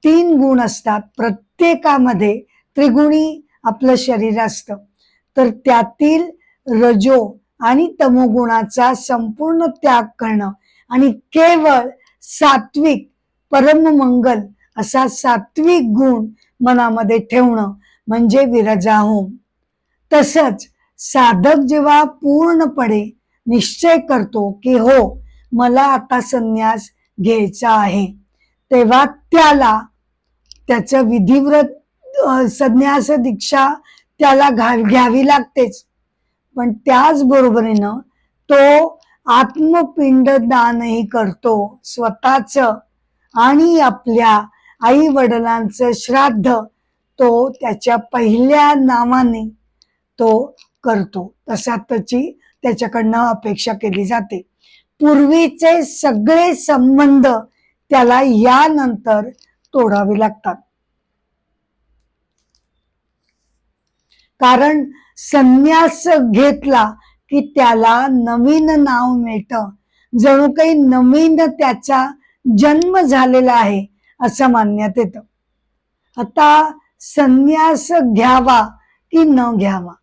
3 गुण असतात. प्रत्येकामध्ये त्रिगुणी आपलं शरीर असतं. तर त्यातील रजो आणि तमोगुणाचा संपूर्ण त्याग करणं आणि केवळ सात्विक परममंगल असा सात्विक गुण मनामध्ये ठेवणं म्हणजे विरजा होम. तसंच साधक जेव्हा पूर्णपणे निश्चय करतो की हो मला आता संन्यास घ्यायचा आहे, तेव्हा त्याला त्याचं विधिव्रत संन्यास दीक्षा त्याला घ्यावी लागतेच. पण त्याच बरोबरीनं तो आत्मपिंड दानही करतो स्वतःच, आणि आपल्या आई वडिलांचं श्राद्ध तो त्याच्या पहिल्या नावाने तो करतो. तसा त्याच्याकडनं अपेक्षा केली जाते. पूर्वीचे सगळे संबंध त्याला यानंतर तोडावे लागतात. कारण संन्यास घेतला की त्याला नवीन नाव मिळतं, जणू काही नवीन त्याचा जन्म झालेला आहे असं मानण्यात येतं. आता संन्यास घ्यावा की न घ्यावा,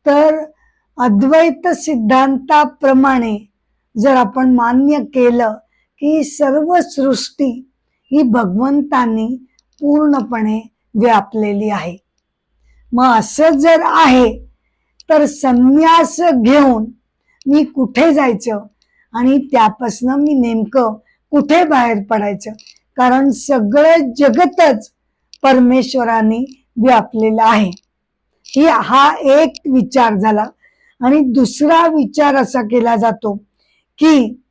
तर अद्वैत सिद्धांताप्रमाणे जर आपण मान्य केलं की सर्व सृष्टी ही भगवंतांनी पूर्णपणे व्यापलेली आहे, मग असं जर आहे तर संन्यास घेऊन मी कुठे जायचं आणि त्यापासून मी नेमकं कुठे बाहेर पडायचं? कारण सगळं जगतच परमेश्वराने व्यापलेलं आहे. हा एक विचार झाला. आणि दुसरा विचार असा केला जातो की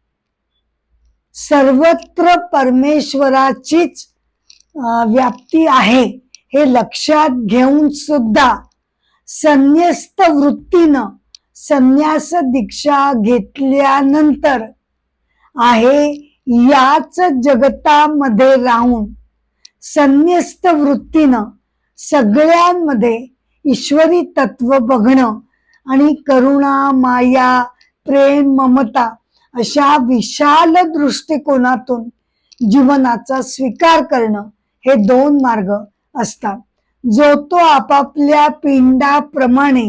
सर्वत्र परमेश्वराचीच व्याप्ती आहे हे लक्षात घेऊन सुद्धा संन्यस्त वृत्तीनं संन्यास दीक्षा घेतल्यानंतर आहे याच जगतामध्ये राहून संन्यस्त वृत्तीनं सगळ्यांमध्ये ईश्वरी तत्व बघणं आणि करुणा, माया, प्रेम, ममता अशा विशाल दृष्टिकोनातून जीवनाचा स्वीकार करणं हे दोन मार्ग असतात. जो तो आपापल्या पिंडाप्रमाणे,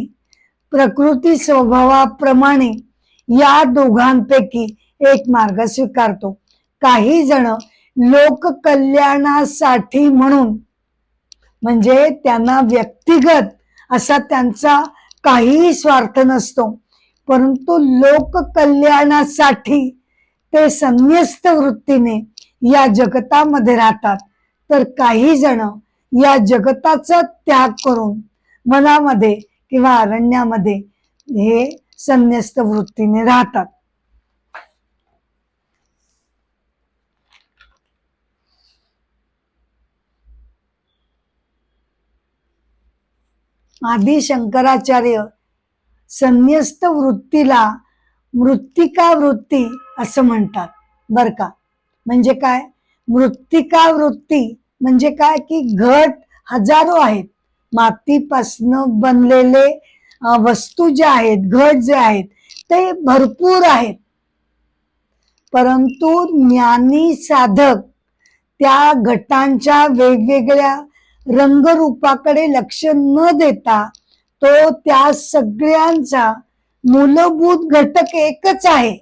प्रकृती स्वभावाप्रमाणे या दोघांपैकी एक मार्ग स्वीकारतो. काही जण लोककल्याणासाठी म्हणून, म्हणजे त्यांना व्यक्तिगत असा त्यांचा काहीही स्वार्थ नसतो, परंतु लोककल्याणासाठी ते संन्यस्त वृत्तीने या जगतामध्ये राहतात. तर काही जण या जगताचा त्याग करून वनामध्ये किंवा अरण्यामध्ये हे संन्यस्त वृत्तीने राहतात. आदि शंकराचार्य संन्यस्त वृत्तीला मृत्तिका वृत्ती असं म्हणतात बर का. म्हणजे काय मृत्तिका वृत्ती? म्हणजे काय की घट हजारो आहेत, मातीपासून बनलेले वस्तू ज्या आहेत, घट जे आहेत ते भरपूर आहेत, परंतु ज्ञानी साधक त्या घटांच्या वेगवेगळ्या रंगरूपाकडे लक्ष न देता तो त्या सगळ्यांचा मूलभूत घटक एकच आहे,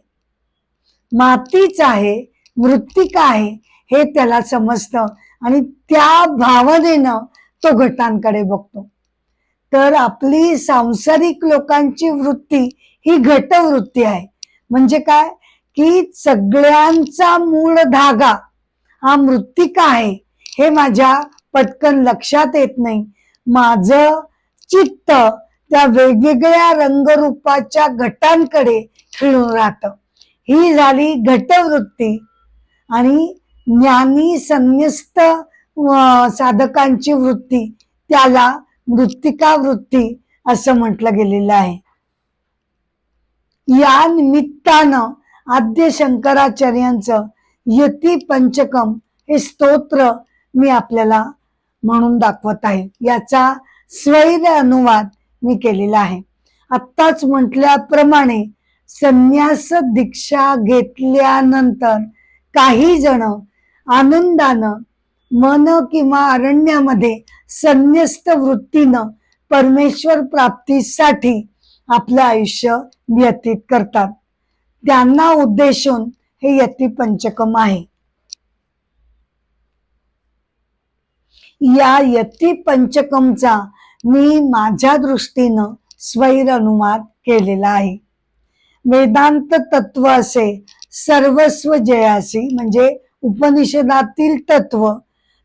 मातीच आहे, मृत्तिका आहे हे त्याला समजतं आणि त्या भावनेनं तो घटांकडे बघतो. तर आपली सांसारिक लोकांची वृत्ती ही घटवृत्ती आहे. म्हणजे काय की सगळ्यांचा मूळ धागा हा मृत्तिका आहे हे माझ्या पटकन लक्षात येत नाही. माझं चित्त त्या वेगवेगळ्या रंगरूपाच्या घटांकडे खिळून राहतं. ही झाली घटवृत्ती. आणि ज्ञानी संन्यस्त साधकांची वृत्ती त्याला मृत्तिका वृत्ती असं म्हटलं गेलेलं आहे. या निमित्तानं आद्य शंकराचार्यांचं यती पंचकम हे स्तोत्र मी आपल्याला म्हणून दाखवत आहे. याचा स्वैर अनुवाद मी केलेला आहे. आत्ताच म्हटल्याप्रमाणे संन्यास दीक्षा घेतल्यानंतर काही जण आनंदानं मन किंवा अरण्यामध्ये संन्यस्त वृत्तीनं परमेश्वर प्राप्तीसाठी आपलं आयुष्य व्यतीत करतात. त्यांना उद्देशून हे यती पंचकम आहे. या यती पंचकमचा मी माझ्या दृष्टीनं स्वैर अनुवाद केलेला आहे. वेदांत तत्व असे सर्वस्व जयासी म्हणजे उपनिषदातील तत्व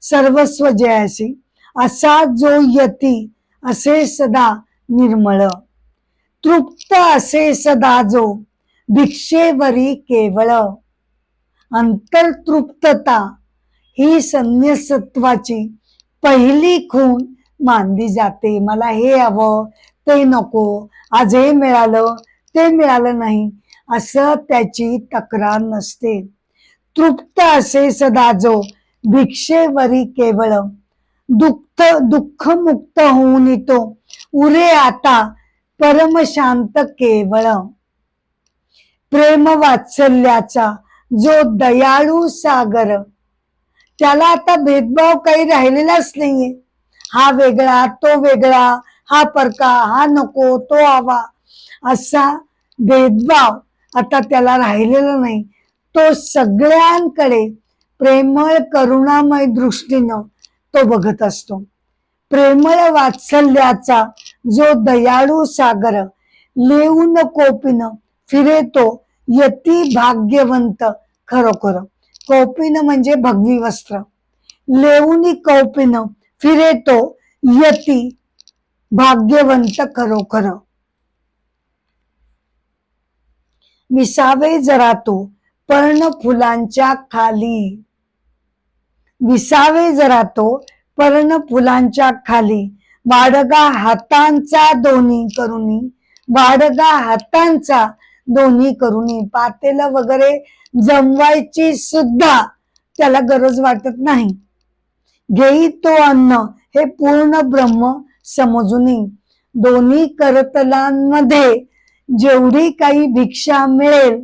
सर्वस्व जयासी असा जो यती असे सदा निर्मळ, तृप्त असे सदा जो भिक्षेवरी केवळ, अंतर्तृप्तता ही संन्यसत्वाची पहिली खूण मानली जाते. मला हे हवं ते नको, आज हे मिळालं ते मिळालं नाही असं त्याची तक्रार नसते. तृप्त असे सदा जो भिक्षेवरी केवळ, दुःख मुक्त होऊन येतो उरे आता परमशांत केवळ, प्रेम वात्सल्याचा जो दयाळू सागर, त्याला आता भेदभाव काही राहिलेलाच नाहीये. हा वेगळा तो वेगळा, हा परका हा नको तो हवा, असा भेदभाव आता त्याला राहिलेला नाही. तो सगळ्यांकडे प्रेमळ करुणामय दृष्टीनं तो बघत असतो. प्रेमळ वात्सल्याचा जो दयाळू सागर, लेऊन कोपीन फिरे तो यती भाग्यवंत खरोखर. कौपिन म्हणजे भगवी वस्त्र, लेऊनी कौपिन फिरे तो यती भाग्यवंत खरोखर. विसावे जरा तो पर्ण फुलांच्या खाली, विसावे जरा तो पर्ण फुलांच्या खाली, वाडगा हातांचा दोन्ही करुणी, वाडगा हातांचा दोन्ही करुणी. पातेल वगैरे जमवायची सुद्धा त्याला गरज वाटत नाही. घेई तो अन्न हे पूर्ण ब्रह्म समजून, दोन्ही करतलांमध्ये जेवढी काही भिक्षा मिळेल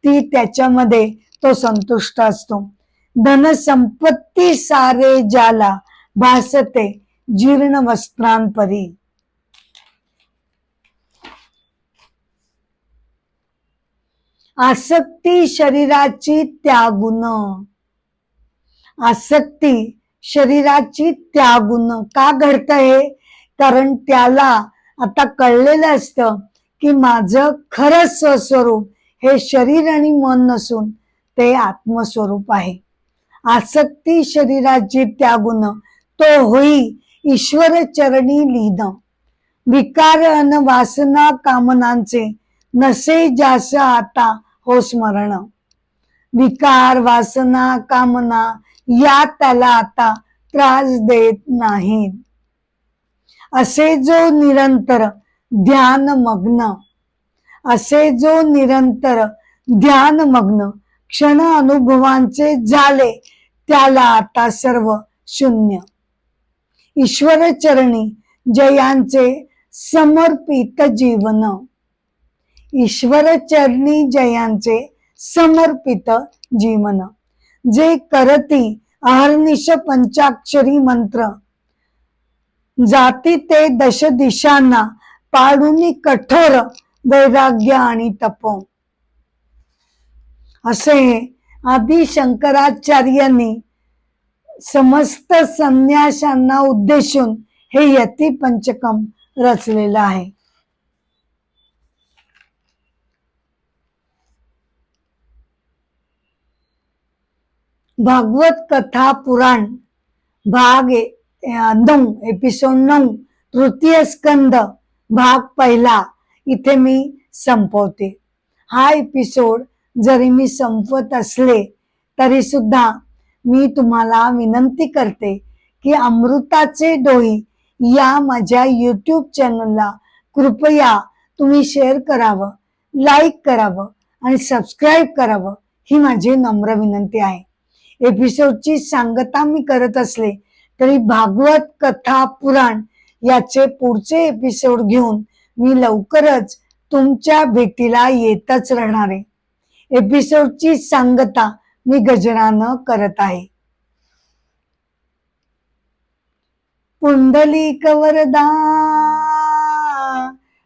ती त्याच्यामध्ये तो संतुष्ट असतो. धन संपत्ती सारे ज्याला भासते जीर्ण वस्त्रांपरी. आसक्ती शरीराची त्यागुन, आसक्ती शरीराची त्यागुन का घडत आहे? कारण त्याला आता कळलेलं असतं की माझं खरं स्वस्वरूप हे शरीर आणि मन नसून ते आत्मस्वरूप आहे. आसक्ती शरीराची त्यागुन तो होई ईश्वर चरणी लीन, विकार अन वासना कामनांचे नसे जास आता हो स्मरण. विकार वासना कामना या त्याला आता त्रास देत नाहीत. असे जो निरंतर ध्यान मग्न, असे जो निरंतर ध्यान मग्न क्षण अनुभवांचे झाले त्याला आता सर्व शून्य. ईश्वर चरणी जयांचे समर्पित जीवन, ईश्वर चरणी जयांचे समर्पित जीवन. जे करती अहर्निश पंचाक्षरी मंत्र, जाती ते दश दिशांना पाडून कठोर वैराग्य आणि तप. असे आदि शंकराचार्यांनी समस्त संन्याशांना उद्देशून हे यती पंचकम रचलेलं आहे. भागवत कथा पुराण भाग 9 एपिसोड 9 तृतीय स्कंद भाग पहिला इथे मी संपवते. हा एपिसोड जरी मी संपवत असले तरी सुद्धा मी तुम्हाला विनंती करते की अमृताचे डोही या माझ्या YouTube चॅनलला कृपया तुम्ही शेअर करावं, लाईक करावं आणि सबस्क्राईब करावं ही माझी नम्र विनंती आहे. एपिसोडची सांगता मी करत असले तरी भागवत कथा पुराण याचे पुढचे एपिसोड घेऊन मी लवकरच तुमच्या भेटीला येतच राहणार आहे. एपिसोडची सांगता मी गजरानं करत आहे. पुंडलिक वरदा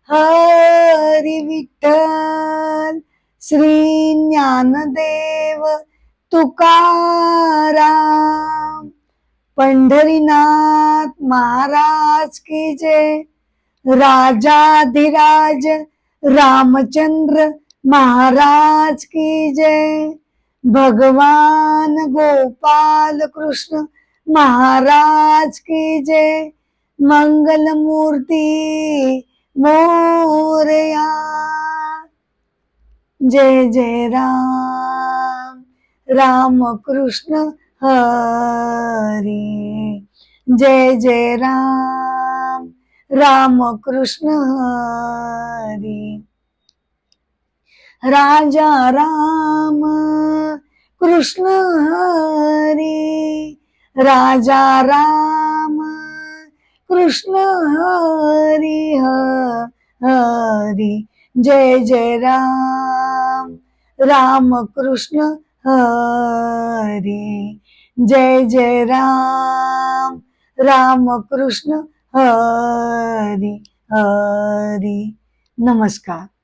हरी विठ्ठल, श्री ज्ञानदेव तुकाराम, पंढरीनाथ महाराज की जय. राजाधिराज रामचंद्र महाराज की जय, भगवान गोपाल कृष्ण महाराज की जय, मंगल मूर्ती मोरया। जय जय राम, राम कृष्ण हरी, जय जय राम, राम कृष्ण हरी। राजा राम कृष्ण हरी, राजा राम कृष्ण हरी हरी, जय जय राम, राम कृष्ण हरी, जय जय राम, राम कृष्ण हरी हरी। नमस्कार.